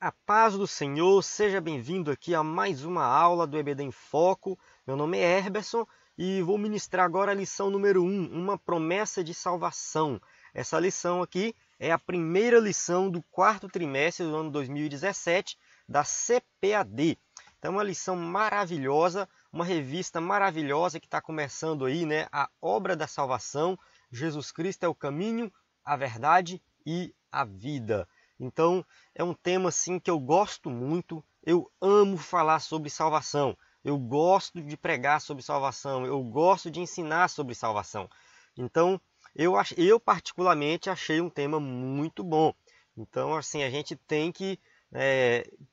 A paz do Senhor, seja bem-vindo aqui a mais uma aula do EBD em Foco. Meu nome é Herberson e vou ministrar agora a lição número 1, uma promessa de salvação. Essa lição aqui é a primeira lição do quarto trimestre do ano 2017 da CPAD. Então, uma lição maravilhosa, uma revista maravilhosa que está começando aí, né? A obra da salvação. Jesus Cristo é o caminho, a verdade e a vida. Então, é um tema assim que eu gosto muito, eu amo falar sobre salvação, eu gosto de pregar sobre salvação, eu gosto de ensinar sobre salvação. Então, eu particularmente achei um tema muito bom. Então, assim, a gente tem que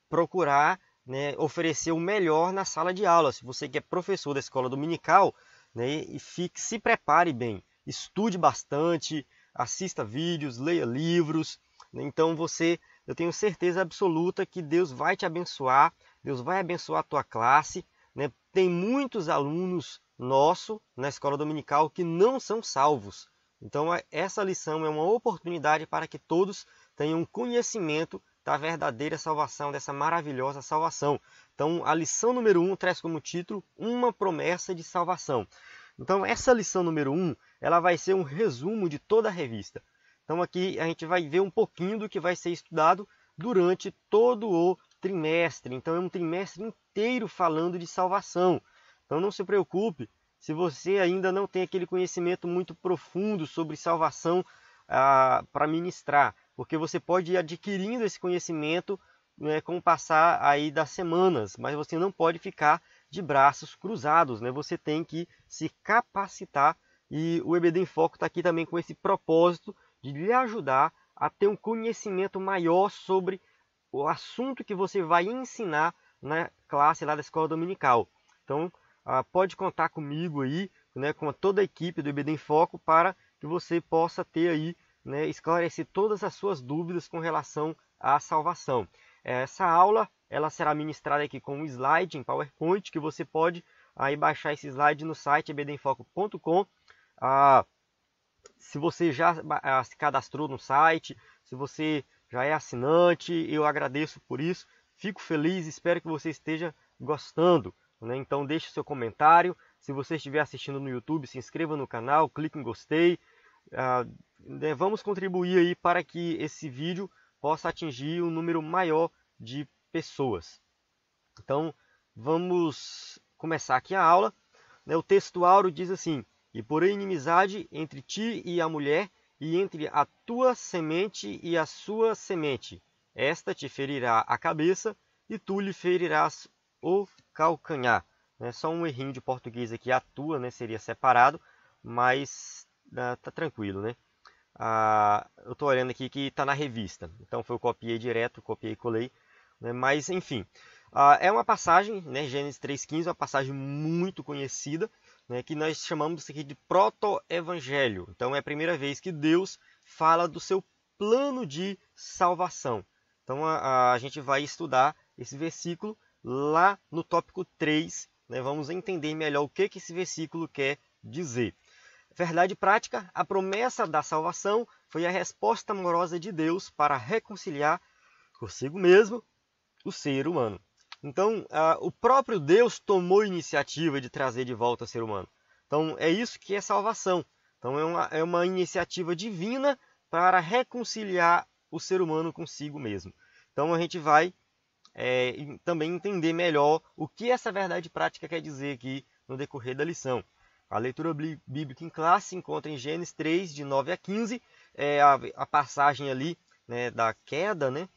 procurar, né, oferecer o melhor na sala de aula. Se você que é professor da escola dominical, né, se prepare bem, estude bastante, assista vídeos, leia livros. Então eu tenho certeza absoluta que Deus vai te abençoar, Deus vai abençoar a tua classe, né? Tem muitos alunos nossos na escola dominical que não são salvos. Então essa lição é uma oportunidade para que todos tenham conhecimento da verdadeira salvação, dessa maravilhosa salvação. Então a lição número 1 traz como título uma promessa de salvação. Então essa lição número 1 ela vai ser um resumo de toda a revista. Então aqui a gente vai ver um pouquinho do que vai ser estudado durante todo o trimestre. Então é um trimestre inteiro falando de salvação. Então não se preocupe se você ainda não tem aquele conhecimento muito profundo sobre salvação para ministrar, porque você pode ir adquirindo esse conhecimento, né, com o passar aí das semanas, mas você não pode ficar de braços cruzados, né? Você tem que se capacitar e o EBD em Foco está aqui também com esse propósito de lhe ajudar a ter um conhecimento maior sobre o assunto que você vai ensinar na classe lá da escola dominical. Então, pode contar comigo aí, né, com toda a equipe do EBD em Foco para que você possa ter aí, né, esclarecer todas as suas dúvidas com relação à salvação. Essa aula ela será ministrada aqui com um slide em PowerPoint que você pode aí baixar esse slide no site ebdemfoco.com. Se você já se cadastrou no site, se você já é assinante, eu agradeço por isso. Fico feliz, espero que você esteja gostando, né? Então deixe seu comentário. Se você estiver assistindo no YouTube, se inscreva no canal, clique em gostei. Vamos contribuir aí para que esse vídeo possa atingir um número maior de pessoas. Então vamos começar aqui a aula. O texto áureo diz assim: e porém inimizade entre ti e a mulher, e entre a tua semente e a sua semente. Esta te ferirá a cabeça, e tu lhe ferirás o calcanhar. Só um errinho de português aqui, a tua, né, seria separado, mas tá tranquilo, né? Eu estou olhando aqui que está na revista, então eu copiei direto, copiei e colei, né? Mas enfim, é uma passagem, né, Gênesis 3,15, uma passagem muito conhecida, né, que nós chamamos isso aqui de proto-evangelho. Então é a primeira vez que Deus fala do seu plano de salvação. Então a gente vai estudar esse versículo lá no tópico 3, né? Vamos entender melhor o que esse versículo quer dizer. Verdade prática, a promessa da salvação foi a resposta amorosa de Deus para reconciliar consigo mesmo o ser humano. Então, o próprio Deus tomou a iniciativa de trazer de volta o ser humano. Então, é isso que é salvação. Então, é uma iniciativa divina para reconciliar o ser humano consigo mesmo. Então, a gente vai também entender melhor o que essa verdade prática quer dizer aqui no decorrer da lição. A leitura bíblica em classe se encontra em Gênesis 3, de 9 a 15, a passagem ali, né, da queda, né?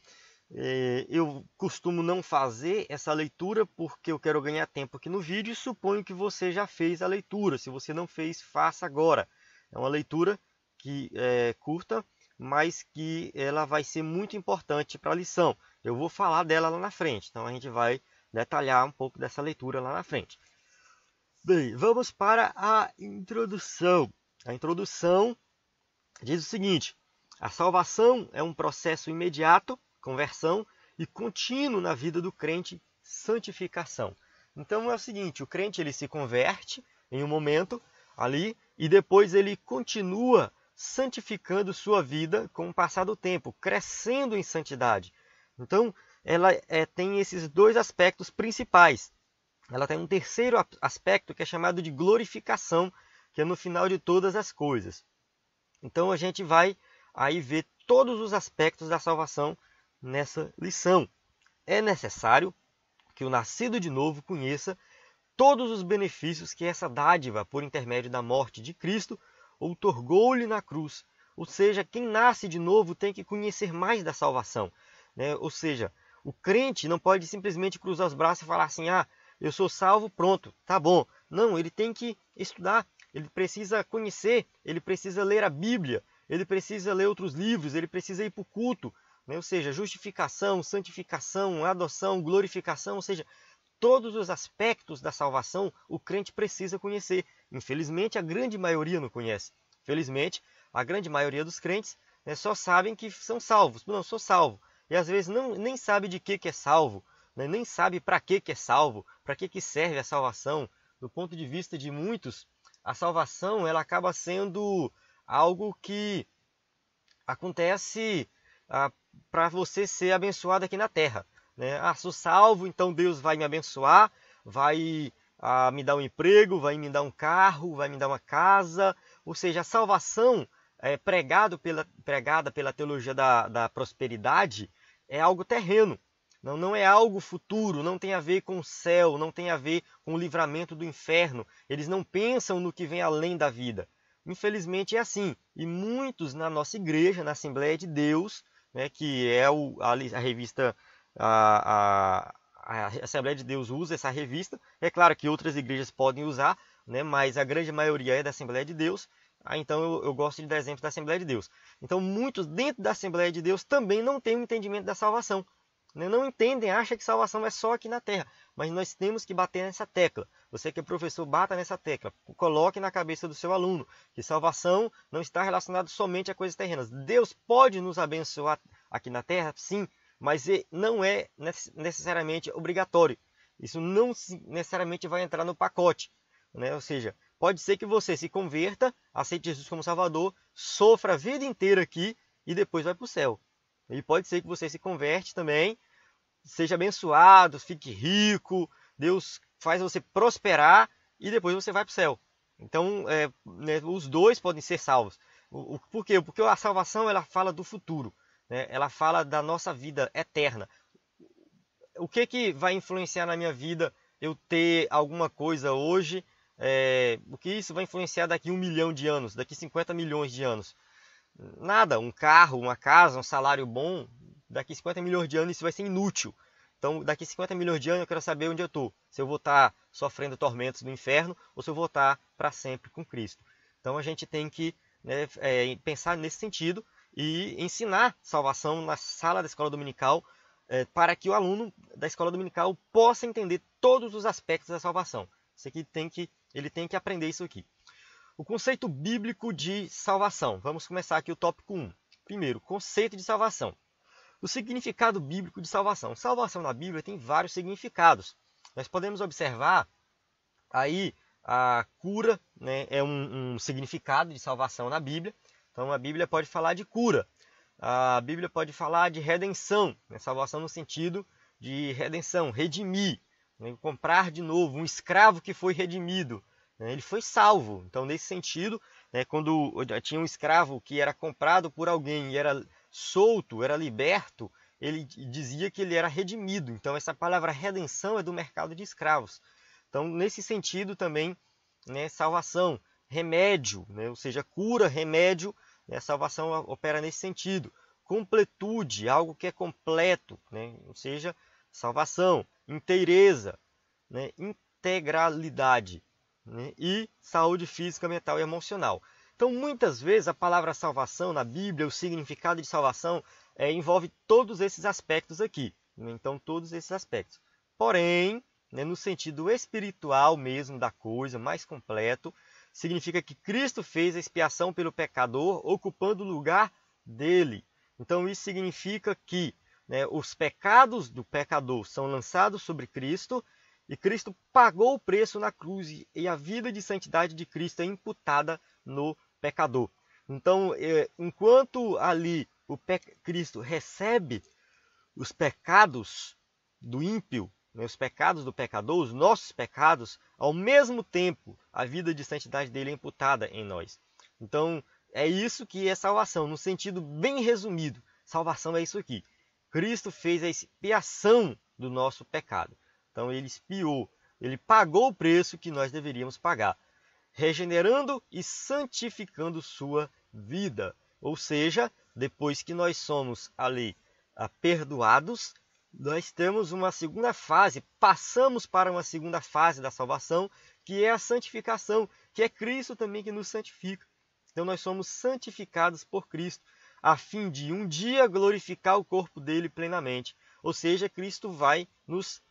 Eu costumo não fazer essa leitura porque eu quero ganhar tempo aqui no vídeo e suponho que você já fez a leitura. Se você não fez, faça agora. É uma leitura que é curta, mas que ela vai ser muito importante para a lição. Eu vou falar dela lá na frente, então a gente vai detalhar um pouco dessa leitura lá na frente. Bem, vamos para a introdução. A introdução diz o seguinte: a salvação é um processo imediato, conversão, e contínuo na vida do crente, santificação. Então é o seguinte, o crente ele se converte em um momento ali e depois ele continua santificando sua vida com o passar do tempo, crescendo em santidade. Então ela tem esses dois aspectos principais. Ela tem um terceiro aspecto que é chamado de glorificação, que é no final de todas as coisas. Então a gente vai aí ver todos os aspectos da salvação nessa lição. É necessário que o nascido de novo conheça todos os benefícios que essa dádiva, por intermédio da morte de Cristo, outorgou-lhe na cruz. Ou seja, quem nasce de novo tem que conhecer mais da salvação, né? Ou seja, o crente não pode simplesmente cruzar os braços e falar assim, ah, eu sou salvo, pronto, tá bom. Não, ele tem que estudar, ele precisa conhecer, ele precisa ler a Bíblia, ele precisa ler outros livros, ele precisa ir para o culto, né? Ou seja, justificação, santificação, adoção, glorificação, ou seja, todos os aspectos da salvação o crente precisa conhecer. Infelizmente, a grande maioria não conhece. Felizmente, a grande maioria dos crentes, né, só sabem que são salvos. Não, sou salvo. E às vezes nem sabe de que é salvo, né, nem sabe para que é salvo, para que serve a salvação. Do ponto de vista de muitos, a salvação ela acaba sendo algo que acontece para você ser abençoado aqui na terra, né? Ah, sou salvo, então Deus vai me abençoar, vai me dar um emprego, vai me dar um carro, vai me dar uma casa. Ou seja, a salvação pregada pela teologia da prosperidade é algo terreno, não é algo futuro, não tem a ver com o céu, não tem a ver com o livramento do inferno. Eles não pensam no que vem além da vida. Infelizmente é assim, e muitos na nossa igreja, na Assembleia de Deus, né, que é a revista, a Assembleia de Deus usa essa revista. É claro que outras igrejas podem usar, né, mas a grande maioria é da Assembleia de Deus. Então eu gosto de dar exemplo da Assembleia de Deus. Então muitos dentro da Assembleia de Deus também não têm um entendimento da salvação, né? Não entendem, acham que salvação é só aqui na terra. Mas nós temos que bater nessa tecla. Você que é professor, bata nessa tecla. Coloque na cabeça do seu aluno que salvação não está relacionada somente a coisas terrenas. Deus pode nos abençoar aqui na terra, sim, mas não é necessariamente obrigatório. Isso não necessariamente vai entrar no pacote, né? Ou seja, pode ser que você se converta, aceite Jesus como Salvador, sofra a vida inteira aqui e depois vai para o céu. E pode ser que você se converte também, seja abençoado, fique rico, Deus faz você prosperar e depois você vai para o céu. Então, né, os dois podem ser salvos. Por quê? Porque a salvação ela fala do futuro, né? Ela fala da nossa vida eterna. O que vai influenciar na minha vida eu ter alguma coisa hoje? O que isso vai influenciar daqui 1 milhão de anos, daqui 50 milhões de anos? Nada, um carro, uma casa, um salário bom, daqui 50 milhões de anos isso vai ser inútil. Então, daqui 50 milhões de anos eu quero saber onde eu estou. Se eu vou estar sofrendo tormentos do inferno ou se eu vou estar para sempre com Cristo. Então, a gente tem que, né, pensar nesse sentido e ensinar salvação na sala da escola dominical para que o aluno da escola dominical possa entender todos os aspectos da salvação. Ele tem que aprender isso aqui. O conceito bíblico de salvação. Vamos começar aqui o tópico 1. Primeiro, conceito de salvação. O significado bíblico de salvação. Salvação na Bíblia tem vários significados. Nós podemos observar aí a cura, né, é um significado de salvação na Bíblia. Então a Bíblia pode falar de cura. A Bíblia pode falar de redenção, né, salvação no sentido de redenção, redimir, né, comprar de novo, um escravo que foi redimido. Ele foi salvo. Então, nesse sentido, né, quando tinha um escravo que era comprado por alguém e era solto, era liberto, ele dizia que ele era redimido. Então, essa palavra redenção é do mercado de escravos. Então, nesse sentido também, né, salvação, remédio, né, ou seja, cura, remédio, né, salvação opera nesse sentido. Completude, algo que é completo, né, ou seja, salvação, inteireza, né, integralidade, né, e saúde física, mental e emocional. Então, muitas vezes, a palavra salvação na Bíblia, o significado de salvação, envolve todos esses aspectos aqui. Né? Então, todos esses aspectos. Porém, né, no sentido espiritual mesmo da coisa, mais completo, significa que Cristo fez a expiação pelo pecador, ocupando o lugar dele. Então, isso significa que, né, os pecados do pecador são lançados sobre Cristo, e Cristo pagou o preço na cruz e a vida de santidade de Cristo é imputada no pecador. Então, enquanto ali Cristo recebe os pecados do ímpio, né, os pecados do pecador, os nossos pecados, ao mesmo tempo a vida de santidade dele é imputada em nós. Então, é isso que é salvação, no sentido bem resumido. Salvação é isso aqui. Cristo fez a expiação do nosso pecado. Então, ele expiou, ele pagou o preço que nós deveríamos pagar, regenerando e santificando sua vida. Ou seja, depois que nós somos ali perdoados, nós temos uma segunda fase, passamos para uma segunda fase da salvação, que é a santificação, que é Cristo também que nos santifica. Então nós somos santificados por Cristo, a fim de um dia glorificar o corpo dele plenamente. Ou seja, Cristo vai nos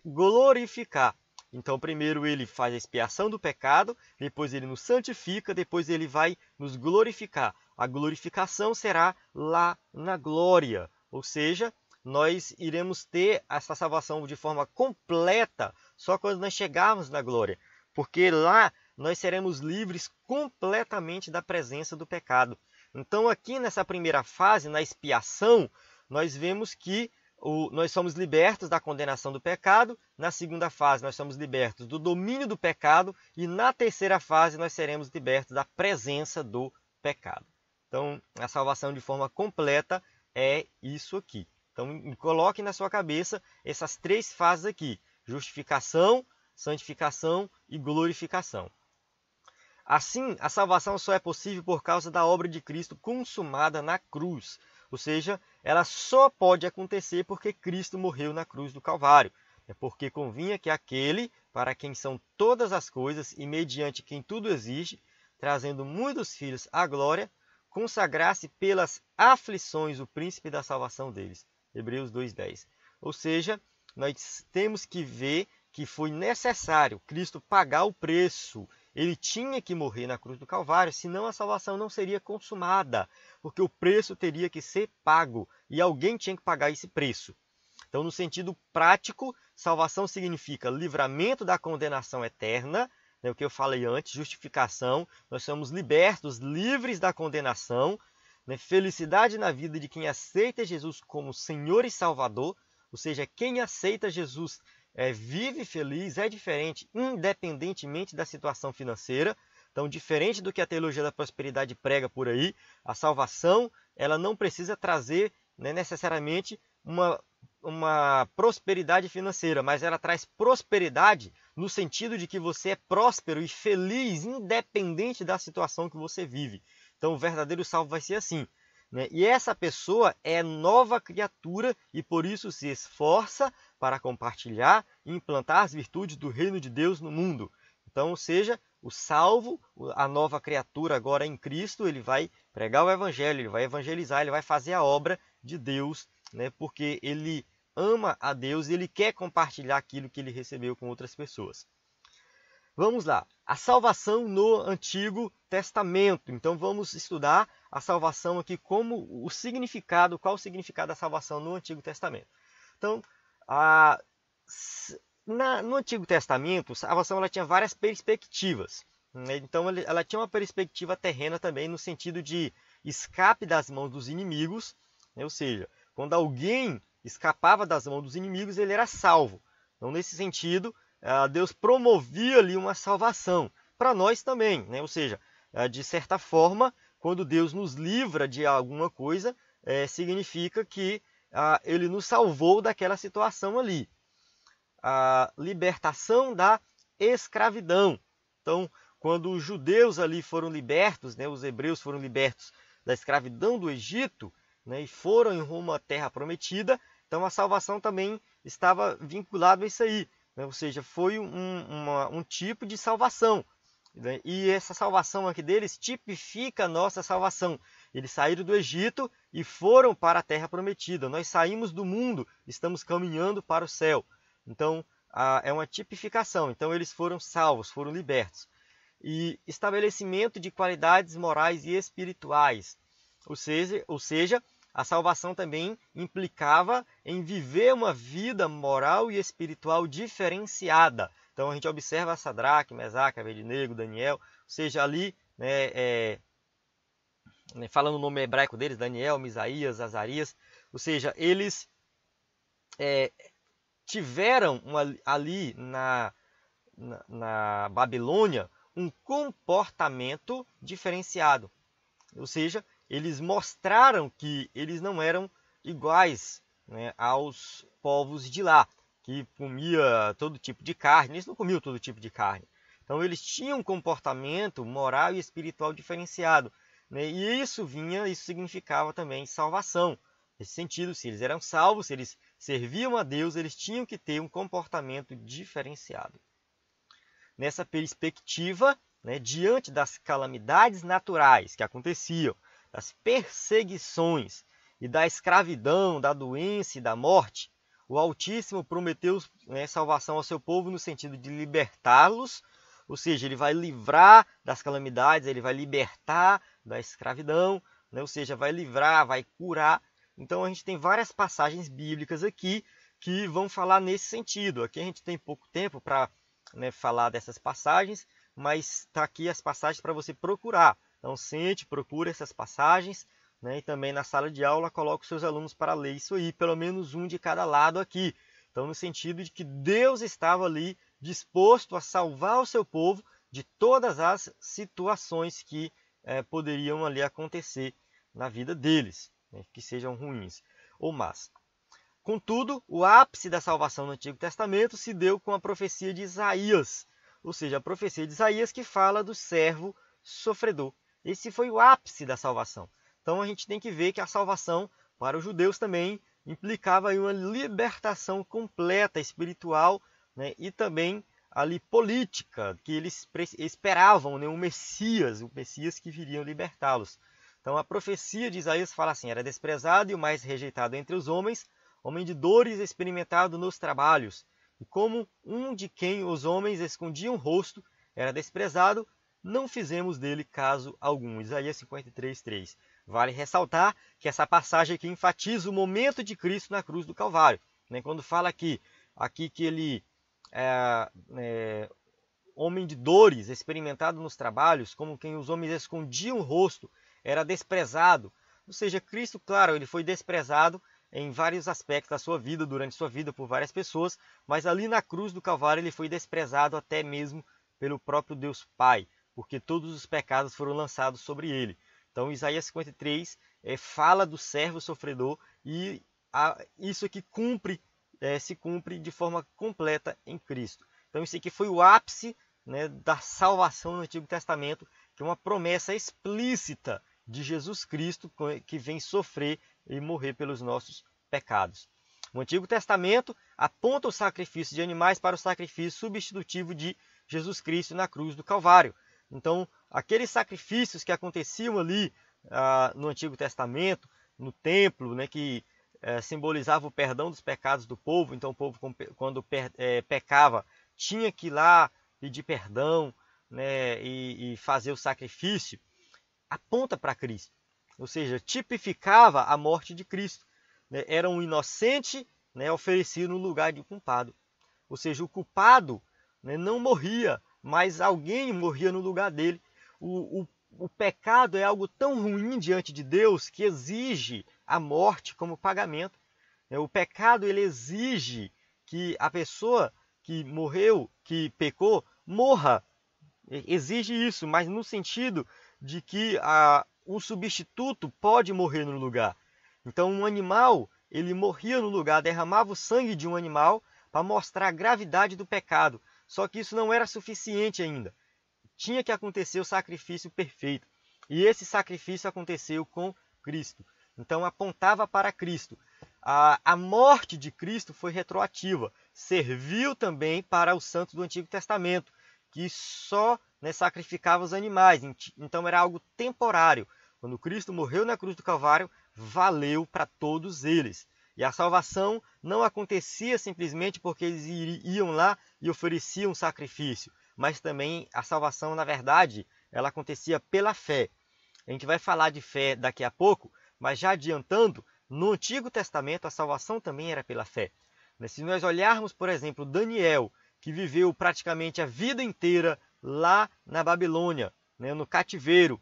glorificar. Então primeiro ele faz a expiação do pecado, depois ele nos santifica, depois ele vai nos glorificar. A glorificação será lá na glória, ou seja, nós iremos ter essa salvação de forma completa só quando nós chegarmos na glória, porque lá nós seremos livres completamente da presença do pecado. Então aqui nessa primeira fase, na expiação, nós vemos que nós somos libertos da condenação do pecado, na segunda fase nós somos libertos do domínio do pecado e na terceira fase nós seremos libertos da presença do pecado. Então a salvação de forma completa é isso aqui. Então coloque na sua cabeça essas três fases aqui: justificação, santificação e glorificação. Assim, a salvação só é possível por causa da obra de Cristo consumada na cruz. Ou seja, ela só pode acontecer porque Cristo morreu na cruz do Calvário. É porque convinha que aquele, para quem são todas as coisas e mediante quem tudo existe, trazendo muitos filhos à glória, consagrasse pelas aflições o príncipe da salvação deles. Hebreus 2:10. Ou seja, nós temos que ver que foi necessário Cristo pagar o preço. Ele tinha que morrer na cruz do Calvário, senão a salvação não seria consumada, porque o preço teria que ser pago e alguém tinha que pagar esse preço. Então, no sentido prático, salvação significa livramento da condenação eterna, né, o que eu falei antes, justificação, nós somos libertos, livres da condenação, né, felicidade na vida de quem aceita Jesus como Senhor e Salvador, ou seja, quem aceita Jesus vive feliz, é diferente, independentemente da situação financeira. Então, diferente do que a teologia da prosperidade prega por aí, a salvação ela não precisa trazer, né, necessariamente uma prosperidade financeira, mas ela traz prosperidade no sentido de que você é próspero e feliz, independente da situação que você vive. Então, o verdadeiro salvo vai ser assim, né? E essa pessoa é nova criatura e por isso se esforça para compartilhar e implantar as virtudes do reino de Deus no mundo. Então, ou seja, o salvo, a nova criatura agora em Cristo, ele vai pregar o evangelho, ele vai evangelizar, ele vai fazer a obra de Deus, né? Porque ele ama a Deus e ele quer compartilhar aquilo que ele recebeu com outras pessoas. Vamos lá, a salvação no Antigo Testamento. Então vamos estudar a salvação aqui, como o significado, qual o significado da salvação no Antigo Testamento. Então, no Antigo Testamento, a salvação ela tinha várias perspectivas, né? Então ela tinha uma perspectiva terrena também, no sentido de escape das mãos dos inimigos, né? Ou seja, quando alguém escapava das mãos dos inimigos, ele era salvo. Então, nesse sentido, Deus promovia ali uma salvação para nós também, né? Ou seja, de certa forma, quando Deus nos livra de alguma coisa, significa que Ele nos salvou daquela situação ali. A libertação da escravidão. Então, quando os judeus ali foram libertos, né, os hebreus foram libertos da escravidão do Egito, né, e foram em rumo à terra prometida, então a salvação também estava vinculada a isso aí. Ou seja, foi um tipo de salvação. Né? E essa salvação aqui deles tipifica a nossa salvação. Eles saíram do Egito e foram para a terra prometida. Nós saímos do mundo, estamos caminhando para o céu. Então, é uma tipificação. Então, eles foram salvos, foram libertos. E estabelecimento de qualidades morais e espirituais. Ou seja, a salvação também implicava em viver uma vida moral e espiritual diferenciada. Então a gente observa Sadraque, Mesaque, Abednego, Daniel, ou seja, ali, né, falando o nome hebraico deles, Daniel, Misaías, Azarias, ou seja, eles tiveram ali na Babilônia um comportamento diferenciado. Ou seja, eles mostraram que eles não eram iguais, né, aos povos de lá, que comia todo tipo de carne. Eles não comiam todo tipo de carne. Então eles tinham um comportamento moral e espiritual diferenciado, né? E isso significava também salvação. Nesse sentido, se eles eram salvos, se eles serviam a Deus, eles tinham que ter um comportamento diferenciado. Nessa perspectiva, né, diante das calamidades naturais que aconteciam, das perseguições e da escravidão, da doença e da morte, o Altíssimo prometeu, né, salvação ao seu povo no sentido de libertá-los, ou seja, ele vai livrar das calamidades, ele vai libertar da escravidão, né, ou seja, vai livrar, vai curar. Então a gente tem várias passagens bíblicas aqui que vão falar nesse sentido. Aqui a gente tem pouco tempo para, né, falar dessas passagens, mas está aqui as passagens para você procurar. Então sente, procura essas passagens, né, e também na sala de aula coloque os seus alunos para ler isso aí, pelo menos um de cada lado aqui. Então no sentido de que Deus estava ali disposto a salvar o seu povo de todas as situações que poderiam ali acontecer na vida deles, né, que sejam ruins ou más. Contudo, o ápice da salvação no Antigo Testamento se deu com a profecia de Isaías, ou seja, a profecia de Isaías que fala do servo sofredor. Esse foi o ápice da salvação. Então a gente tem que ver que a salvação para os judeus também implicava uma libertação completa espiritual, né, e também ali política, que eles esperavam, né, o Messias que viria libertá-los. Então a profecia de Isaías fala assim: era desprezado e o mais rejeitado entre os homens, homem de dores, experimentado nos trabalhos. E como um de quem os homens escondiam o rosto, era desprezado, não fizemos dele caso algum. Isaías 53:3. Vale ressaltar que essa passagem aqui enfatiza o momento de Cristo na cruz do Calvário, né? Quando fala aqui que ele homem de dores, experimentado nos trabalhos, como quem os homens escondiam o rosto, era desprezado. Ou seja, Cristo, claro, ele foi desprezado em vários aspectos da sua vida, durante sua vida, por várias pessoas, mas ali na cruz do Calvário ele foi desprezado até mesmo pelo próprio Deus Pai, porque todos os pecados foram lançados sobre ele. Então Isaías 53 fala do servo sofredor e isso aqui se cumpre de forma completa em Cristo. Então isso aqui foi o ápice, né, da salvação no Antigo Testamento, que é uma promessa explícita de Jesus Cristo que vem sofrer e morrer pelos nossos pecados. O Antigo Testamento aponta o sacrifício de animais para o sacrifício substitutivo de Jesus Cristo na cruz do Calvário. Então, aqueles sacrifícios que aconteciam ali no Antigo Testamento, no templo, né, que simbolizava o perdão dos pecados do povo. Então, o povo, quando pecava, tinha que ir lá pedir perdão, né, e fazer o sacrifício, aponta para Cristo. Ou seja, tipificava a morte de Cristo. Né? Era um inocente, né, oferecido no lugar de um culpado. Ou seja, o culpado, né, não morria, mas alguém morria no lugar dele. O pecado é algo tão ruim diante de Deus que exige a morte como pagamento. O pecado ele exige que a pessoa que morreu, que pecou, morra. Exige isso, mas no sentido de que um substituto pode morrer no lugar. Então um animal, ele morria no lugar, derramava o sangue de um animal para mostrar a gravidade do pecado. Só que isso não era suficiente ainda. Tinha que acontecer o sacrifício perfeito. E esse sacrifício aconteceu com Cristo. Então apontava para Cristo. A morte de Cristo foi retroativa. Serviu também para os santos do Antigo Testamento, que só, né, sacrificava os animais. Então era algo temporário. Quando Cristo morreu na cruz do Calvário, valeu para todos eles. E a salvação não acontecia simplesmente porque eles iam lá e ofereciam um sacrifício, mas também a salvação, na verdade, ela acontecia pela fé. A gente vai falar de fé daqui a pouco, mas já adiantando, no Antigo Testamento a salvação também era pela fé. Se nós olharmos, por exemplo, Daniel, que viveu praticamente a vida inteira lá na Babilônia, né, no cativeiro.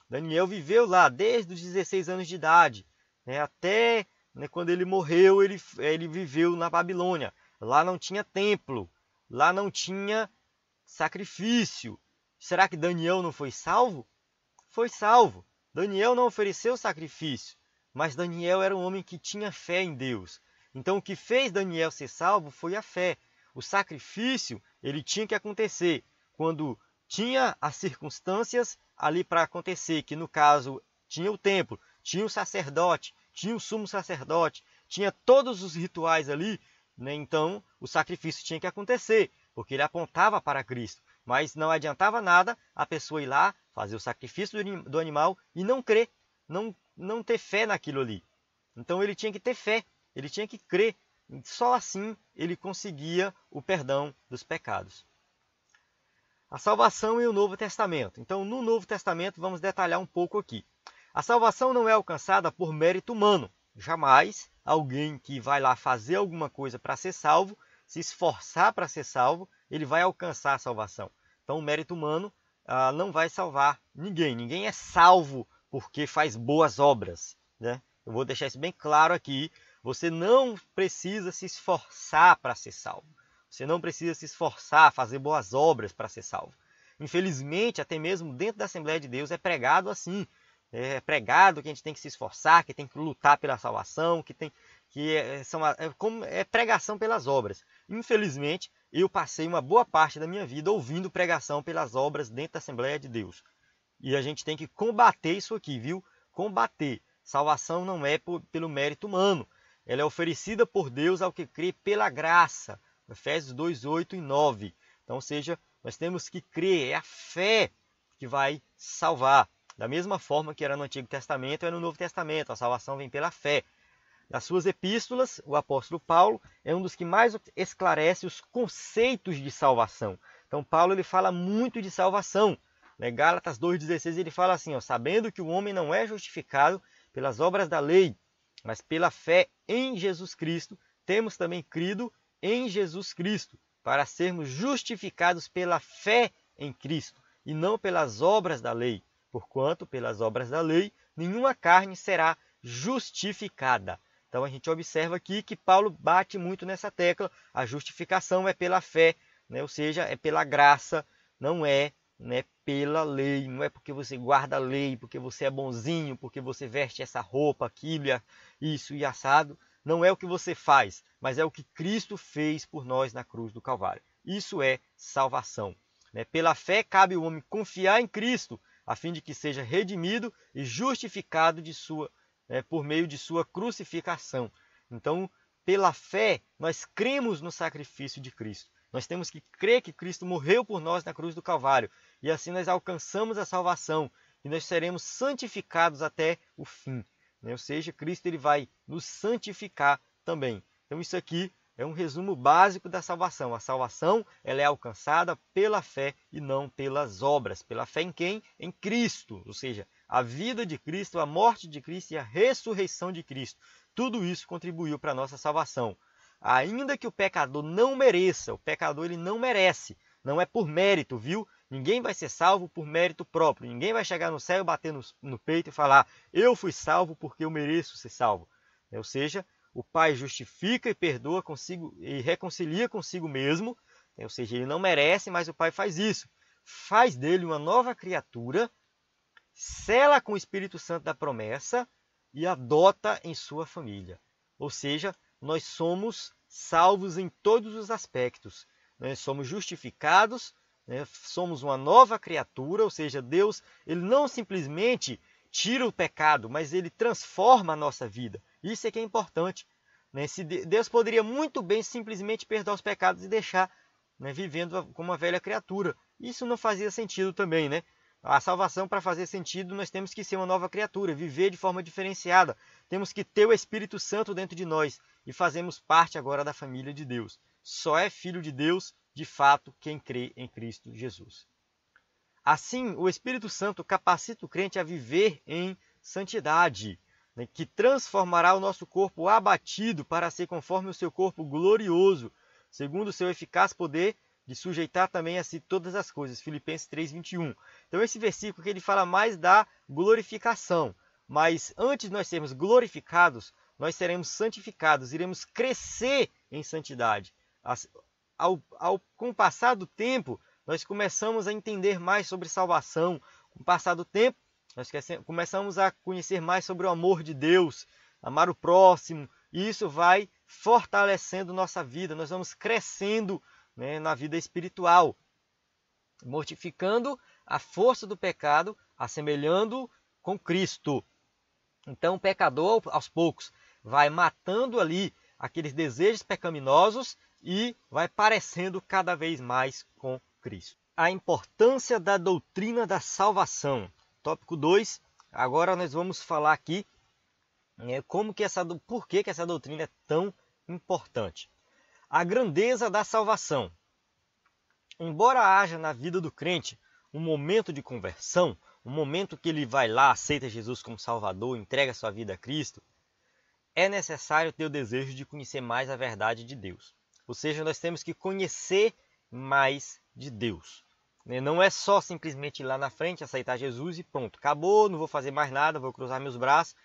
Daniel viveu lá desde os 16 anos de idade, né, até né, quando ele morreu, ele viveu na Babilônia. Lá não tinha templo, lá não tinha sacrifício. Será que Daniel não foi salvo? Foi salvo. Daniel não ofereceu sacrifício, mas Daniel era um homem que tinha fé em Deus. Então o que fez Daniel ser salvo foi a fé. O sacrifício, ele tinha que acontecer quando tinha as circunstâncias ali para acontecer, que no caso tinha o templo, tinha o sacerdote, tinha o sumo sacerdote, tinha todos os rituais ali, né? Então o sacrifício tinha que acontecer, porque ele apontava para Cristo. Mas não adiantava nada a pessoa ir lá, fazer o sacrifício do animal e não crer, não ter fé naquilo ali. Então ele tinha que ter fé, ele tinha que crer. Só assim ele conseguia o perdão dos pecados. A salvação e o Novo Testamento. Então no Novo Testamento vamos detalhar um pouco aqui. A salvação não é alcançada por mérito humano. Jamais alguém que vai lá fazer alguma coisa para ser salvo, se esforçar para ser salvo, ele vai alcançar a salvação. Então o mérito humano não vai salvar ninguém. Ninguém é salvo porque faz boas obras, né? Eu vou deixar isso bem claro aqui. Você não precisa se esforçar para ser salvo. Você não precisa se esforçar, fazer boas obras para ser salvo. Infelizmente, até mesmo dentro da Assembleia de Deus é pregado assim. É pregado que a gente tem que se esforçar, que tem que lutar pela salvação, é pregação pelas obras. Infelizmente, eu passei uma boa parte da minha vida ouvindo pregação pelas obras dentro da Assembleia de Deus. E a gente tem que combater isso aqui, viu? Combater. Salvação não é pelo mérito humano. Ela é oferecida por Deus ao que crê pela graça. Efésios 2, 8 e 9. Então, ou seja, nós temos que crer, é a fé que vai salvar. Da mesma forma que era no Antigo Testamento, é no Novo Testamento. A salvação vem pela fé. Nas suas epístolas, o apóstolo Paulo é um dos que mais esclarece os conceitos de salvação. Então, Paulo ele fala muito de salvação. Gálatas 2,16 ele fala assim, sabendo que o homem não é justificado pelas obras da lei, mas pela fé em Jesus Cristo, temos também crido em Jesus Cristo, para sermos justificados pela fé em Cristo, e não pelas obras da lei, porquanto, pelas obras da lei, nenhuma carne será justificada. Então a gente observa aqui que Paulo bate muito nessa tecla, a justificação é pela fé, né? Ou seja, é pela graça, não é, né, pela lei, não é porque você guarda a lei, porque você é bonzinho, porque você veste essa roupa, aquilo, isso e assado. Não é o que você faz, mas é o que Cristo fez por nós na cruz do Calvário. Isso é salvação. Pela fé cabe o homem confiar em Cristo, a fim de que seja redimido e justificado por meio de sua crucificação. Então, pela fé, nós cremos no sacrifício de Cristo. Nós temos que crer que Cristo morreu por nós na cruz do Calvário. E assim nós alcançamos a salvação e nós seremos santificados até o fim. Ou seja, Cristo ele vai nos santificar também. Então isso aqui é um resumo básico da salvação. A salvação ela é alcançada pela fé e não pelas obras. Pela fé em quem? Em Cristo. Ou seja, a vida de Cristo, a morte de Cristo e a ressurreição de Cristo. Tudo isso contribuiu para a nossa salvação. Ainda que o pecador não mereça, o pecador ele não merece. Não é por mérito, viu? Ninguém vai ser salvo por mérito próprio. Ninguém vai chegar no céu, bater no peito e falar, eu fui salvo porque eu mereço ser salvo. Ou seja, o Pai justifica e perdoa consigo e reconcilia consigo mesmo. Ou seja, ele não merece, mas o Pai faz isso. Faz dele uma nova criatura, sela com o Espírito Santo da promessa e adota em sua família. Ou seja, nós somos salvos em todos os aspectos. Nós somos justificados, somos uma nova criatura, ou seja, Deus ele não simplesmente tira o pecado, mas ele transforma a nossa vida. Isso é que é importante. Deus poderia muito bem simplesmente perdoar os pecados e deixar vivendo como uma velha criatura. Isso não fazia sentido também, né? A salvação, para fazer sentido, nós temos que ser uma nova criatura, viver de forma diferenciada. Temos que ter o Espírito Santo dentro de nós e fazemos parte agora da família de Deus. Só é filho de Deus, de fato, quem crê em Cristo Jesus. Assim, o Espírito Santo capacita o crente a viver em santidade, que transformará o nosso corpo abatido para ser conforme o seu corpo glorioso, segundo o seu eficaz poder de sujeitar também a si todas as coisas. Filipenses 3:21. Então esse versículo que ele fala mais da glorificação. Mas antes de nós sermos glorificados, nós seremos santificados, iremos crescer em santidade. Com o passar do tempo, nós começamos a entender mais sobre salvação. Com o passar do tempo, nós começamos a conhecer mais sobre o amor de Deus, amar o próximo, e isso vai fortalecendo nossa vida. Nós vamos crescendo, né, na vida espiritual, mortificando a força do pecado, assemelhando com Cristo. Então o pecador, aos poucos, vai matando ali aqueles desejos pecaminosos e vai parecendo cada vez mais com Cristo. A importância da doutrina da salvação. Tópico 2. Agora nós vamos falar aqui por que essa doutrina é tão importante. A grandeza da salvação. Embora haja na vida do crente um momento de conversão, um momento que ele vai lá, aceita Jesus como Salvador, entrega sua vida a Cristo, é necessário ter o desejo de conhecer mais a verdade de Deus. Ou seja, nós temos que conhecer mais de Deus. Não é só simplesmente ir lá na frente, aceitar Jesus e pronto, acabou, não vou fazer mais nada, vou cruzar meus braços.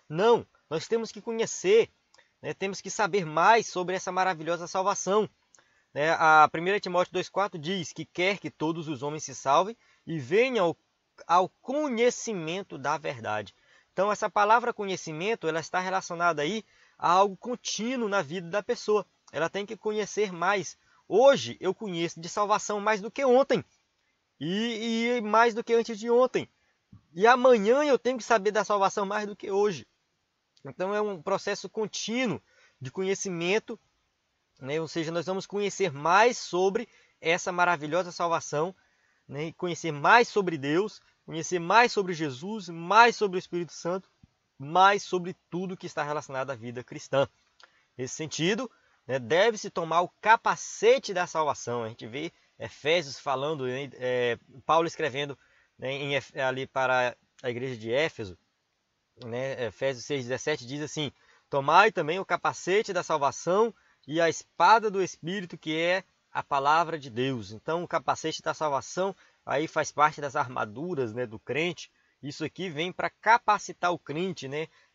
Não, nós temos que conhecer, temos que saber mais sobre essa maravilhosa salvação. A 1 Timóteo 2,4 diz que quer que todos os homens se salvem e venham ao conhecimento da verdade. Então essa palavra conhecimento, ela está relacionada aí a algo contínuo na vida da pessoa. Ela tem que conhecer mais. Hoje eu conheço de salvação mais do que ontem e mais do que antes de ontem. E amanhã eu tenho que saber da salvação mais do que hoje. Então é um processo contínuo de conhecimento, ou seja, nós vamos conhecer mais sobre essa maravilhosa salvação, conhecer mais sobre Deus, conhecer mais sobre Jesus, mais sobre o Espírito Santo, mais sobre tudo que está relacionado à vida cristã. Nesse sentido, deve-se tomar o capacete da salvação. A gente vê Efésios falando, Paulo escrevendo ali para a igreja de Éfeso, Efésios 6,17 diz assim: tomai também o capacete da salvação e a espada do Espírito, que é a palavra de Deus. Então o capacete da salvação aí faz parte das armaduras, do crente. Isso aqui vem para capacitar o crente,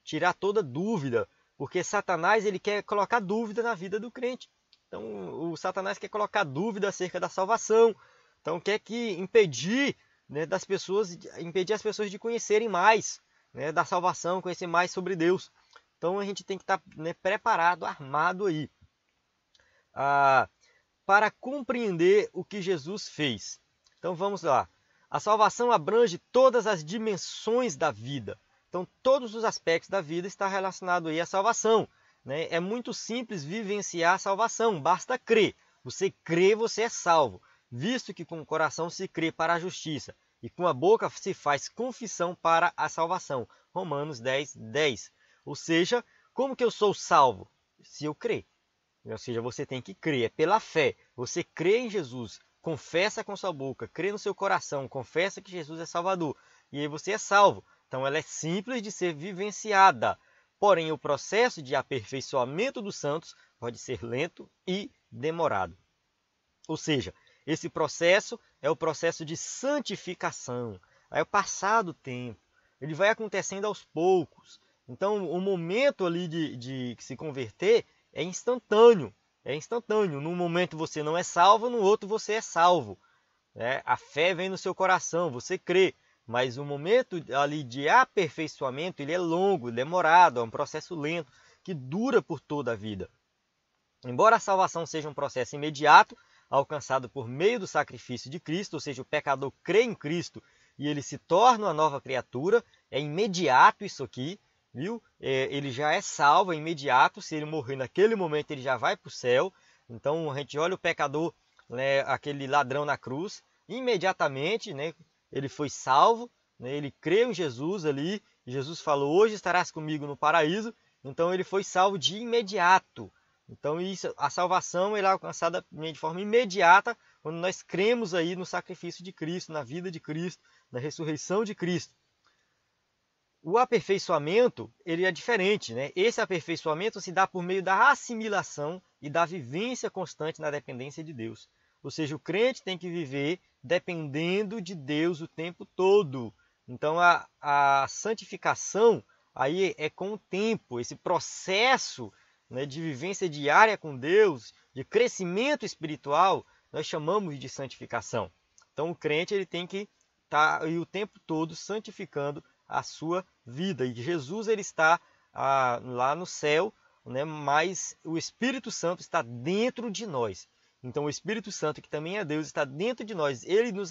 tirar toda dúvida, porque Satanás ele quer colocar dúvida na vida do crente. Então o Satanás quer colocar dúvida acerca da salvação, então quer impedir as pessoas de conhecerem mais, da salvação, conhecer mais sobre Deus. Então a gente tem que estar preparado, armado aí, para compreender o que Jesus fez. Então vamos lá. A salvação abrange todas as dimensões da vida. Então todos os aspectos da vida estão relacionados aí à salvação. É muito simples vivenciar a salvação, basta crer. Você crê, você é salvo. Visto que com o coração se crê para a justiça e com a boca se faz confissão para a salvação. Romanos 10:10. Ou seja, como que eu sou salvo? Se eu crer. Ou seja, você tem que crer, é pela fé. Você crê em Jesus, confessa com sua boca, crê no seu coração, confessa que Jesus é Salvador. E aí você é salvo. Então ela é simples de ser vivenciada. Porém, o processo de aperfeiçoamento dos santos pode ser lento e demorado. Ou seja, esse processo é o processo de santificação. Aí, ao passar do tempo, ele vai acontecendo aos poucos. Então, o momento ali de se converter é instantâneo. É instantâneo. Num momento você não é salvo, no outro você é salvo. A fé vem no seu coração, você crê. Mas o momento ali de aperfeiçoamento ele é longo, demorado, é um processo lento, que dura por toda a vida. Embora a salvação seja um processo imediato, alcançado por meio do sacrifício de Cristo, ou seja, o pecador crê em Cristo e ele se torna uma nova criatura, é imediato isso aqui, viu? Ele já é salvo, é imediato, se ele morrer naquele momento ele já vai para o céu. Então a gente olha o pecador, aquele ladrão na cruz, imediatamente, ele foi salvo, ele creu em Jesus ali, e Jesus falou, hoje estarás comigo no paraíso, então ele foi salvo de imediato. Então a salvação é alcançada de forma imediata, quando nós cremos aí no sacrifício de Cristo, na vida de Cristo, na ressurreição de Cristo. O aperfeiçoamento ele é diferente. Esse aperfeiçoamento se dá por meio da assimilação e da vivência constante na dependência de Deus. Ou seja, o crente tem que viver dependendo de Deus o tempo todo. Então a santificação, aí é com o tempo, esse processo, né, de vivência diária com Deus, de crescimento espiritual, nós chamamos de santificação. Então o crente ele tem que estar o tempo todo santificando a sua vida. E Jesus ele está lá no céu, né, mas o Espírito Santo está dentro de nós. Então o Espírito Santo, que também é Deus, está dentro de nós. Ele nos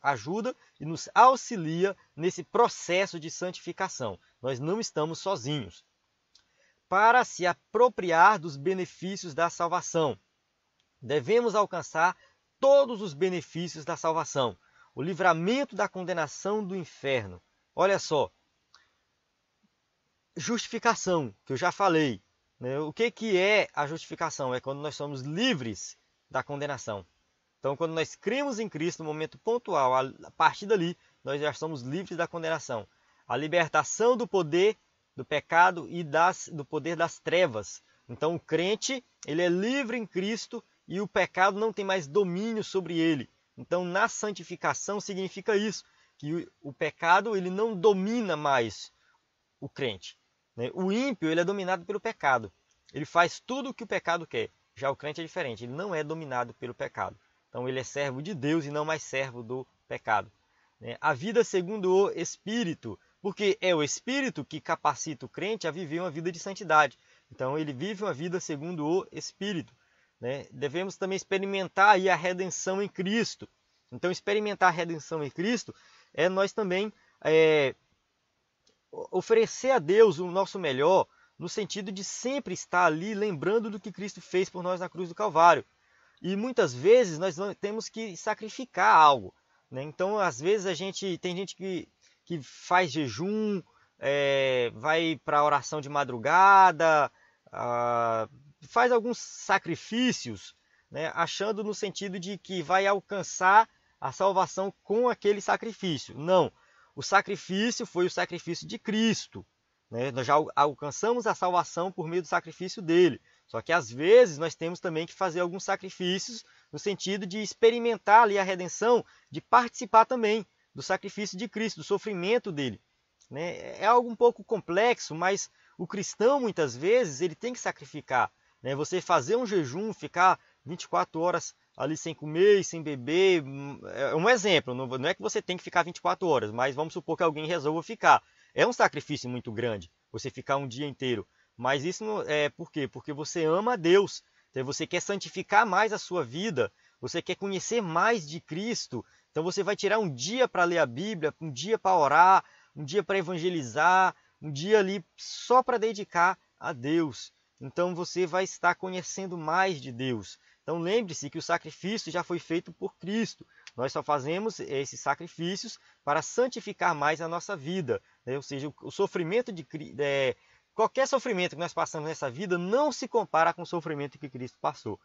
ajuda e nos auxilia nesse processo de santificação. Nós não estamos sozinhos. Para se apropriar dos benefícios da salvação, devemos alcançar todos os benefícios da salvação. O livramento da condenação do inferno. Olha só. Justificação, que eu já falei. Né? O que é a justificação? É quando nós somos livres da condenação. Então, quando nós cremos em Cristo no momento pontual, a partir dali, nós já somos livres da condenação. A libertação do poder do pecado e do poder das trevas. Então, o crente ele é livre em Cristo e o pecado não tem mais domínio sobre ele. Então, na santificação significa isso, que o pecado ele não domina mais o crente. Né? O ímpio ele é dominado pelo pecado. Ele faz tudo o que o pecado quer. Já o crente é diferente, ele não é dominado pelo pecado. Então ele é servo de Deus e não mais servo do pecado. A vida segundo o Espírito, porque é o Espírito que capacita o crente a viver uma vida de santidade. Então ele vive uma vida segundo o Espírito. Devemos também experimentar aí a redenção em Cristo. Então experimentar a redenção em Cristo é nós também oferecer a Deus o nosso melhor, no sentido de sempre estar ali lembrando do que Cristo fez por nós na cruz do Calvário. E muitas vezes nós temos que sacrificar algo. Então, às vezes, tem gente que faz jejum, vai para a oração de madrugada, faz alguns sacrifícios, achando no sentido de que vai alcançar a salvação com aquele sacrifício. Não, o sacrifício foi o sacrifício de Cristo. Nós já alcançamos a salvação por meio do sacrifício dele. Só que às vezes nós temos também que fazer alguns sacrifícios no sentido de experimentar ali a redenção, de participar também do sacrifício de Cristo, do sofrimento dele. É algo um pouco complexo, mas o cristão muitas vezes ele tem que sacrificar. Você fazer um jejum, ficar 24 horas ali sem comer e sem beber, é um exemplo, não é que você tem que ficar 24 horas, mas vamos supor que alguém resolva ficar. É um sacrifício muito grande, você ficar um dia inteiro. Mas isso é por quê? Porque você ama a Deus, então você quer santificar mais a sua vida, você quer conhecer mais de Cristo, então você vai tirar um dia para ler a Bíblia, um dia para orar, um dia para evangelizar, um dia ali só para dedicar a Deus. Então você vai estar conhecendo mais de Deus. Então lembre-se que o sacrifício já foi feito por Cristo. Nós só fazemos esses sacrifícios para santificar mais a nossa vida. Ou seja, o sofrimento qualquer sofrimento que nós passamos nessa vida não se compara com o sofrimento que Cristo passou.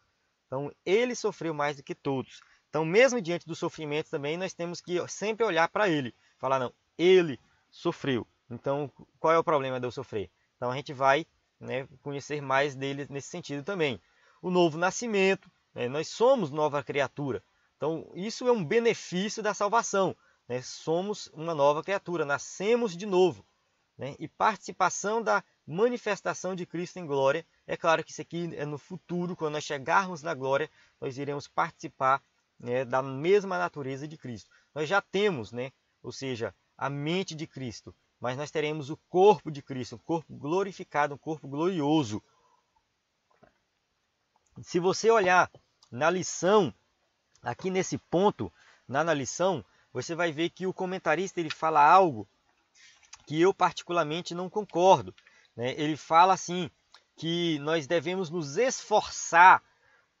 Então ele sofreu mais do que todos. Então mesmo diante do sofrimento também nós temos que sempre olhar para ele. Falar, não, ele sofreu. Então qual é o problema de eu sofrer? Então a gente vai conhecer mais dele nesse sentido também. O novo nascimento, nós somos nova criatura. Então isso é um benefício da salvação. Somos uma nova criatura, nascemos de novo. E participação da manifestação de Cristo em glória. É claro que isso aqui é no futuro, quando nós chegarmos na glória, nós iremos participar da mesma natureza de Cristo. Nós já temos, ou seja, a mente de Cristo, mas nós teremos o corpo de Cristo, um corpo glorificado, um corpo glorioso. Se você olhar na lição, aqui nesse ponto, na lição, você vai ver que o comentarista ele fala algo que eu particularmente não concordo. Ele fala assim, que nós devemos nos esforçar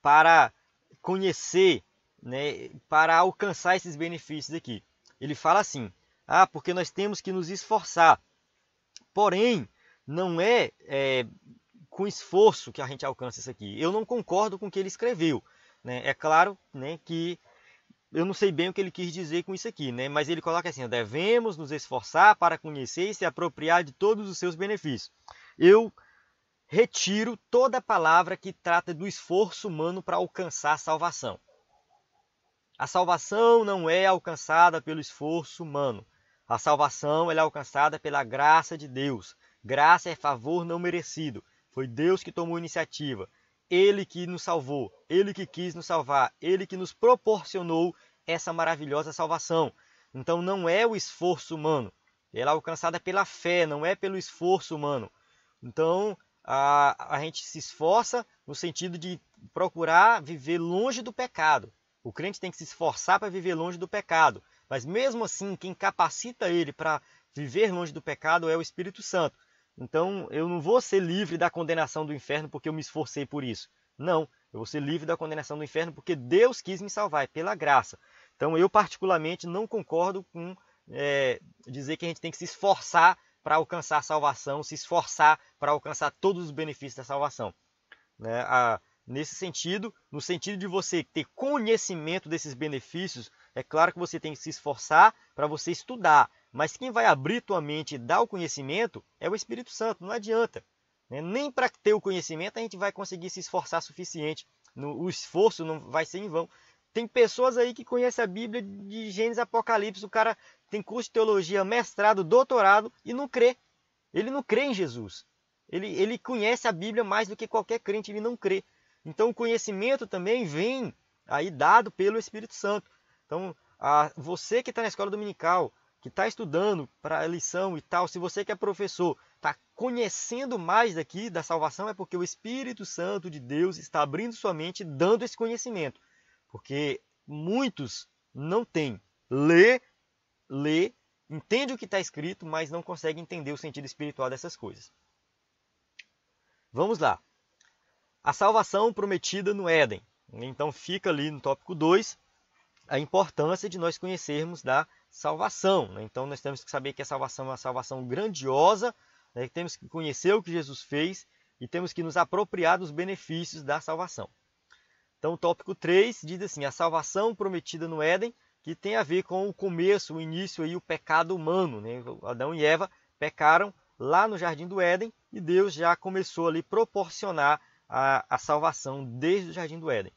para conhecer, para alcançar esses benefícios aqui. Ele fala assim, porque nós temos que nos esforçar. Porém, não é com esforço que a gente alcança isso aqui. Eu não concordo com o que ele escreveu. É claro que eu não sei bem o que ele quis dizer com isso aqui, mas ele coloca assim, devemos nos esforçar para conhecer e se apropriar de todos os seus benefícios. Eu retiro toda a palavra que trata do esforço humano para alcançar a salvação. A salvação não é alcançada pelo esforço humano. A salvação ela é alcançada pela graça de Deus. Graça é favor não merecido. Foi Deus que tomou a iniciativa. Ele que nos salvou. Ele que quis nos salvar. Ele que nos proporcionou essa maravilhosa salvação. Então não é o esforço humano. Ela é alcançada pela fé, não é pelo esforço humano. Então a gente se esforça no sentido de procurar viver longe do pecado. O crente tem que se esforçar para viver longe do pecado. Mas mesmo assim, quem capacita ele para viver longe do pecado é o Espírito Santo. Então eu não vou ser livre da condenação do inferno porque eu me esforcei por isso. Não, eu vou ser livre da condenação do inferno porque Deus quis me salvar, é pela graça. Então eu particularmente não concordo com dizer que a gente tem que se esforçar para alcançar a salvação, se esforçar para alcançar todos os benefícios da salvação. Né? Nesse sentido, no sentido de você ter conhecimento desses benefícios, é claro que você tem que se esforçar para você estudar. Mas quem vai abrir tua mente e dar o conhecimento é o Espírito Santo, não adianta. Né? Nem para ter o conhecimento a gente vai conseguir se esforçar suficiente. O esforço não vai ser em vão. Tem pessoas aí que conhecem a Bíblia de Gênesis a Apocalipse, o cara tem curso de teologia, mestrado, doutorado e não crê. Ele não crê em Jesus. Ele conhece a Bíblia mais do que qualquer crente, ele não crê. Então o conhecimento também vem aí dado pelo Espírito Santo. Então você que está na escola dominical, que está estudando para a lição e tal, se você que é professor, está conhecendo mais daqui da salvação, é porque o Espírito Santo de Deus está abrindo sua mente e dando esse conhecimento. Porque muitos não têm. Lê, entende o que está escrito, mas não consegue entender o sentido espiritual dessas coisas. Vamos lá. A salvação prometida no Éden. Então fica ali no tópico 2 a importância de nós conhecermos da salvação. Então nós temos que saber que a salvação é uma salvação grandiosa, né? Temos que conhecer o que Jesus fez e temos que nos apropriar dos benefícios da salvação. Então o tópico 3 diz assim, a salvação prometida no Éden, que tem a ver com o começo, o início, aí, o pecado humano. Né? Adão e Eva pecaram lá no Jardim do Éden e Deus já começou ali a proporcionar a salvação desde o Jardim do Éden.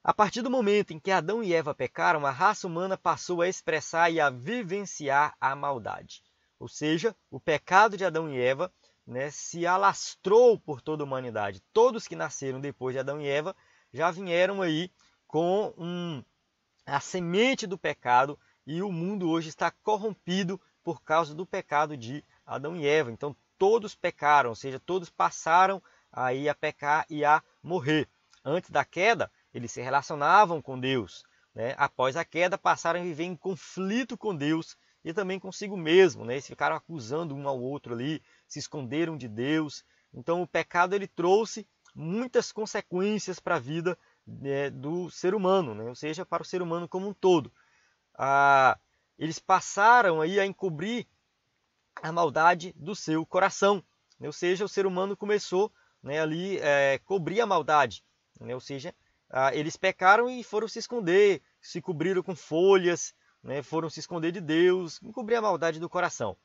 A partir do momento em que Adão e Eva pecaram, a raça humana passou a expressar e a vivenciar a maldade. Ou seja, o pecado de Adão e Eva, né, se alastrou por toda a humanidade. Todos que nasceram depois de Adão e Eva já vieram aí com a semente do pecado e o mundo hoje está corrompido por causa do pecado de Adão e Eva. Então todos pecaram, ou seja, todos passaram aí a pecar e a morrer. Antes da queda, eles se relacionavam com Deus. Né? Após a queda, passaram a viver em conflito com Deus e também consigo mesmo. Né? Eles ficaram acusando um ao outro ali, se esconderam de Deus. Então o pecado ele trouxe muitas consequências para a vida do ser humano, né? Ou seja, para o ser humano como um todo. Eles passaram aí a encobrir a maldade do seu coração. Né? Ou seja, o ser humano começou, né, ali cobrir a maldade. Né? Ou seja, eles pecaram e foram se esconder, se cobriram com folhas, né? Foram se esconder de Deus, encobrir a maldade do coração.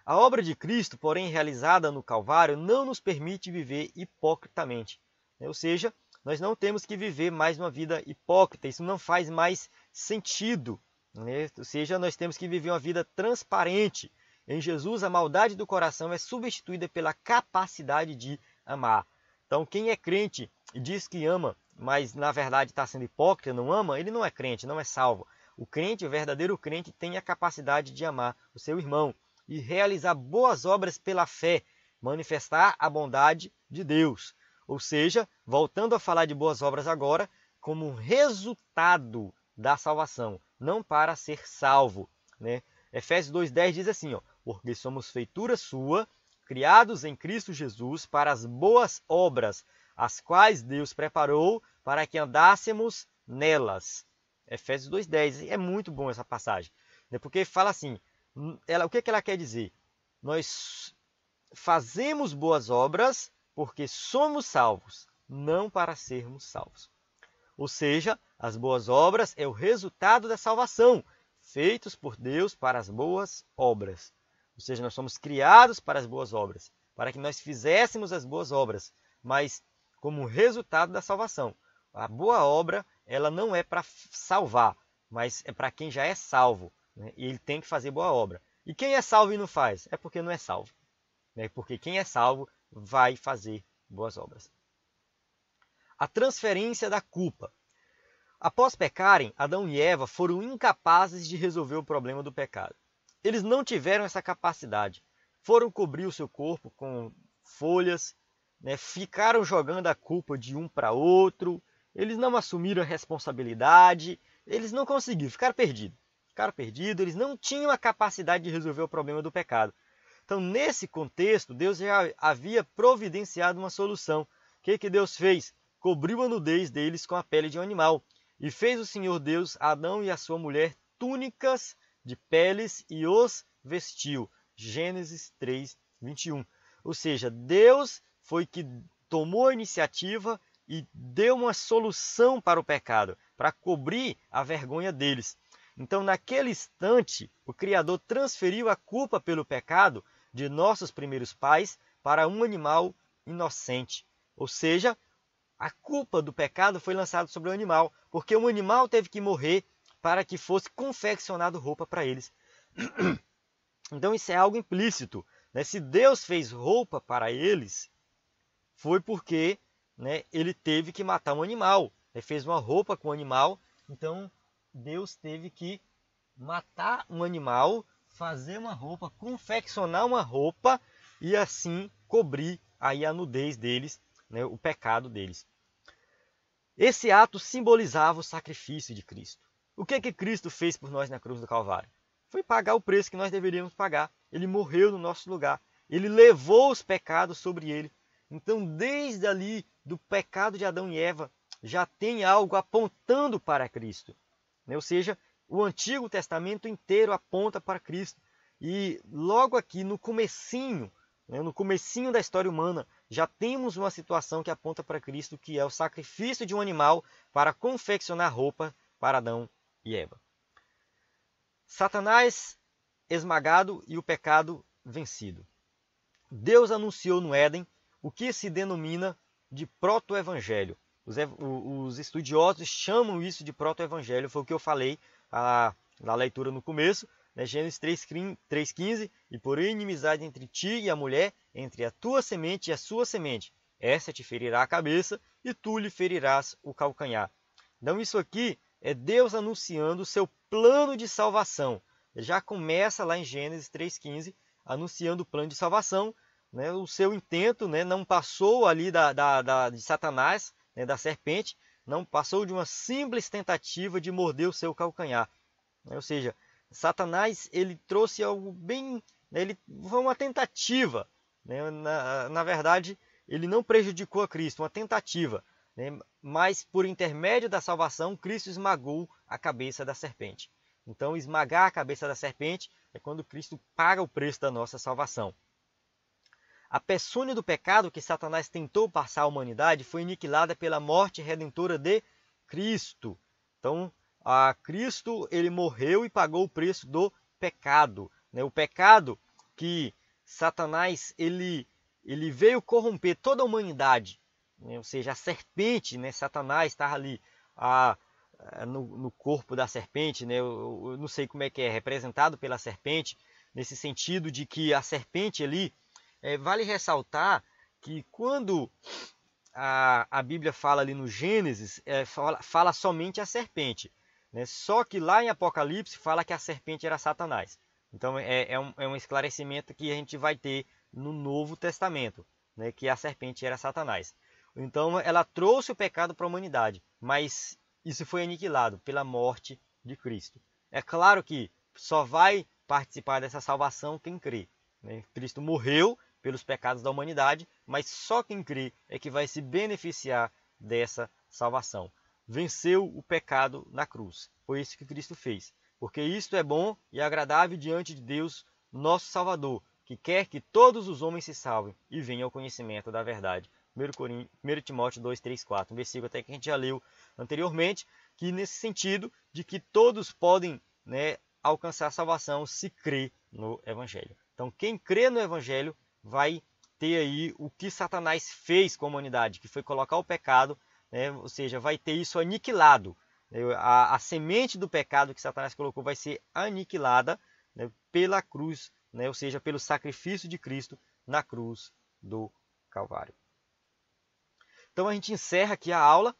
A obra de Cristo, porém realizada no Calvário, não nos permite viver hipocritamente. Ou seja, nós não temos que viver mais uma vida hipócrita, isso não faz mais sentido. Né? Ou seja, nós temos que viver uma vida transparente. Em Jesus, a maldade do coração é substituída pela capacidade de amar. Então, quem é crente e diz que ama, mas na verdade está sendo hipócrita, não ama, ele não é crente, não é salvo. O crente, o verdadeiro crente, tem a capacidade de amar o seu irmão e realizar boas obras pela fé, manifestar a bondade de Deus. Ou seja, voltando a falar de boas obras agora, como resultado da salvação, não para ser salvo. Né? Efésios 2,10 diz assim, porque somos feitura sua, criados em Cristo Jesus para as boas obras, as quais Deus preparou para que andássemos nelas. Efésios 2,10, é muito bom essa passagem, né? Porque fala assim, o que ela quer dizer? Nós fazemos boas obras porque somos salvos, não para sermos salvos. Ou seja, as boas obras é o resultado da salvação, feitos por Deus para as boas obras. Ou seja, nós somos criados para as boas obras, para que nós fizéssemos as boas obras, mas como resultado da salvação. A boa obra, ela não é para salvar, mas é para quem já é salvo. Né? E ele tem que fazer boa obra. E quem é salvo e não faz? É porque não é salvo. né? Porque quem é salvo vai fazer boas obras. A transferência da culpa. Após pecarem, Adão e Eva foram incapazes de resolver o problema do pecado. Eles não tiveram essa capacidade. Foram cobrir o seu corpo com folhas, né? Ficaram jogando a culpa de um para outro. Eles não assumiram a responsabilidade. Eles não conseguiram, ficaram perdidos. Eles não tinham a capacidade de resolver o problema do pecado. Então, nesse contexto, Deus já havia providenciado uma solução. O que Deus fez? Cobriu a nudez deles com a pele de um animal. E fez o Senhor Deus, Adão e a sua mulher, túnicas de peles e os vestiu. Gênesis 3, 21. Ou seja, Deus foi que tomou a iniciativa e deu uma solução para o pecado, para cobrir a vergonha deles. Então, naquele instante, o Criador transferiu a culpa pelo pecado de nossos primeiros pais para um animal inocente. Ou seja, a culpa do pecado foi lançada sobre o animal, porque o animal teve que morrer para que fosse confeccionado roupa para eles. Então isso é algo implícito, né? Se Deus fez roupa para eles, foi porque, né, ele teve que matar um animal. Ele fez uma roupa com o animal, então Deus teve que matar um animal, fazer uma roupa, confeccionar uma roupa e assim cobrir aí a nudez deles, né, o pecado deles. Esse ato simbolizava o sacrifício de Cristo. O que Cristo fez por nós na cruz do Calvário? Foi pagar o preço que nós deveríamos pagar. Ele morreu no nosso lugar. Ele levou os pecados sobre ele. Então, desde ali, do pecado de Adão e Eva, já tem algo apontando para Cristo. Ou seja, o Antigo Testamento inteiro aponta para Cristo. E logo aqui no comecinho da história humana, já temos uma situação que aponta para Cristo, que é o sacrifício de um animal para confeccionar roupa para Adão e Eva. Satanás esmagado e o pecado vencido. Deus anunciou no Éden o que se denomina de proto-evangelho. Os estudiosos chamam isso de proto-evangelho, foi o que eu falei na leitura no começo, né? Gênesis 3,15, e porém inimizade entre ti e a mulher, entre a tua semente e a sua semente. Essa te ferirá a cabeça e tu lhe ferirás o calcanhar. Então isso aqui é Deus anunciando o seu plano de salvação. Ele já começa lá em Gênesis 3,15, anunciando o plano de salvação, né? O seu intento, né, não passou ali de Satanás, né, da serpente, não passou de uma simples tentativa de morder o seu calcanhar. Ou seja, Satanás ele trouxe algo bem, né, ele foi uma tentativa, né, na verdade ele não prejudicou a Cristo, uma tentativa, né, mas por intermédio da salvação Cristo esmagou a cabeça da serpente. Então esmagar a cabeça da serpente é quando Cristo paga o preço da nossa salvação. A peçonha do pecado que Satanás tentou passar à humanidade foi aniquilada pela morte redentora de Cristo. Então, Cristo ele morreu e pagou o preço do pecado. Né? O pecado que Satanás ele veio corromper toda a humanidade. Né? Ou seja, a serpente, né? Satanás estava ali no corpo da serpente. Né? Eu não sei como é que é representado pela serpente, nesse sentido de que a serpente ali, vale ressaltar que quando a Bíblia fala ali no Gênesis, fala somente a serpente. Né? Só que lá em Apocalipse fala que a serpente era Satanás. Então é um esclarecimento que a gente vai ter no Novo Testamento, né? Que a serpente era Satanás. Então ela trouxe o pecado para a humanidade, mas isso foi aniquilado pela morte de Cristo. É claro que só vai participar dessa salvação quem crê. Né? Cristo morreu pelos pecados da humanidade, mas só quem crê é que vai se beneficiar dessa salvação. Venceu o pecado na cruz. Foi isso que Cristo fez. Porque isto é bom e agradável diante de Deus, nosso Salvador, que quer que todos os homens se salvem e venham ao conhecimento da verdade. 1 Timóteo 2, 3, 4, um versículo até que a gente já leu anteriormente, que nesse sentido de que todos podem, né, alcançar a salvação se crê no Evangelho. Então quem crê no Evangelho vai ter aí o que Satanás fez com a humanidade, que foi colocar o pecado, né? Ou seja, vai ter isso aniquilado. A semente do pecado que Satanás colocou vai ser aniquilada, né, pela cruz, né? Ou seja, pelo sacrifício de Cristo na cruz do Calvário. Então a gente encerra aqui a aula.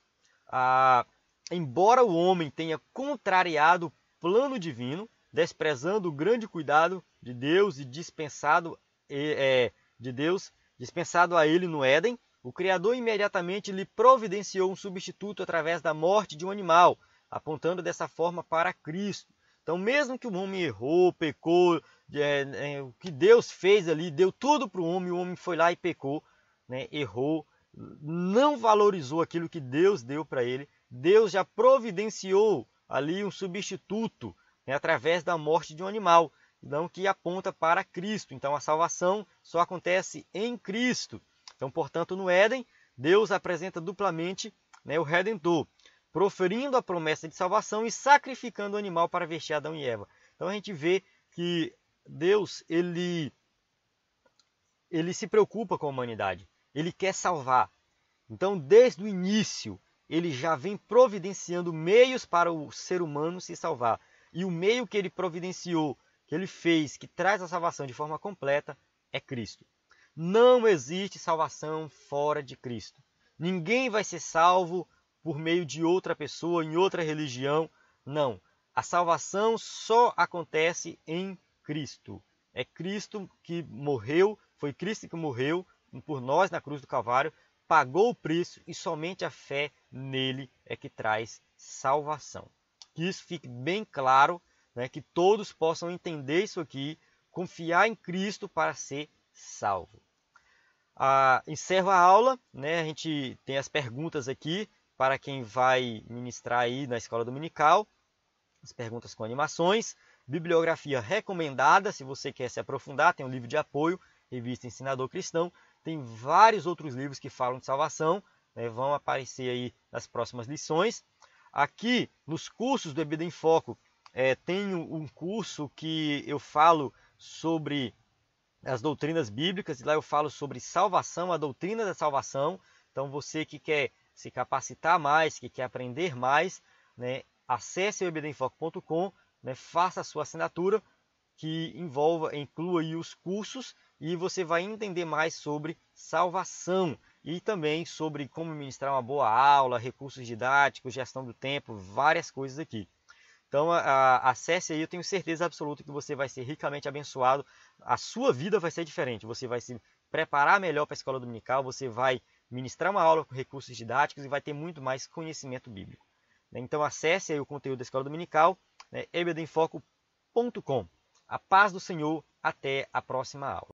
Embora o homem tenha contrariado o plano divino, desprezando o grande cuidado de Deus e dispensado a ele no Éden, o Criador imediatamente lhe providenciou um substituto através da morte de um animal, apontando dessa forma para Cristo. Então, mesmo que o homem errou, pecou, o que Deus fez ali, deu tudo para o homem foi lá e pecou, né, errou, não valorizou aquilo que Deus deu para ele. Deus já providenciou ali um substituto, né, através da morte de um animal, então, que aponta para Cristo. Então, a salvação só acontece em Cristo. Então, portanto, no Éden, Deus apresenta duplamente, né, o Redentor, proferindo a promessa de salvação e sacrificando o animal para vestir Adão e Eva. Então, a gente vê que Deus ele se preocupa com a humanidade. Ele quer salvar. Então, desde o início, ele já vem providenciando meios para o ser humano se salvar. E o meio que ele providenciou, que ele fez, que traz a salvação de forma completa, é Cristo. Não existe salvação fora de Cristo. Ninguém vai ser salvo por meio de outra pessoa, em outra religião. Não. A salvação só acontece em Cristo. É Cristo que morreu, foi Cristo que morreu por nós na cruz do Calvário, pagou o preço e somente a fé nele é que traz salvação. Que isso fique bem claro, né, que todos possam entender isso aqui, confiar em Cristo para ser salvo. Encerro a aula, né, a gente tem as perguntas aqui para quem vai ministrar aí na escola dominical, as perguntas com animações, bibliografia recomendada, se você quer se aprofundar, tem um livro de apoio, Revista Ensinador Cristão, tem vários outros livros que falam de salvação, né, vão aparecer aí nas próximas lições. Aqui nos cursos do EBD em Foco, tem um curso que eu falo sobre as doutrinas bíblicas, e lá eu falo sobre salvação, a doutrina da salvação. Então você que quer se capacitar mais, que quer aprender mais, né, acesse o ebdenfoco.com, né, faça a sua assinatura, que inclua aí os cursos, e você vai entender mais sobre salvação e também sobre como ministrar uma boa aula, recursos didáticos, gestão do tempo, várias coisas aqui. Então acesse aí, eu tenho certeza absoluta que você vai ser ricamente abençoado, a sua vida vai ser diferente, você vai se preparar melhor para a escola dominical, você vai ministrar uma aula com recursos didáticos e vai ter muito mais conhecimento bíblico. Então acesse aí o conteúdo da escola dominical, ebdenfoco.com. A paz do Senhor, até a próxima aula.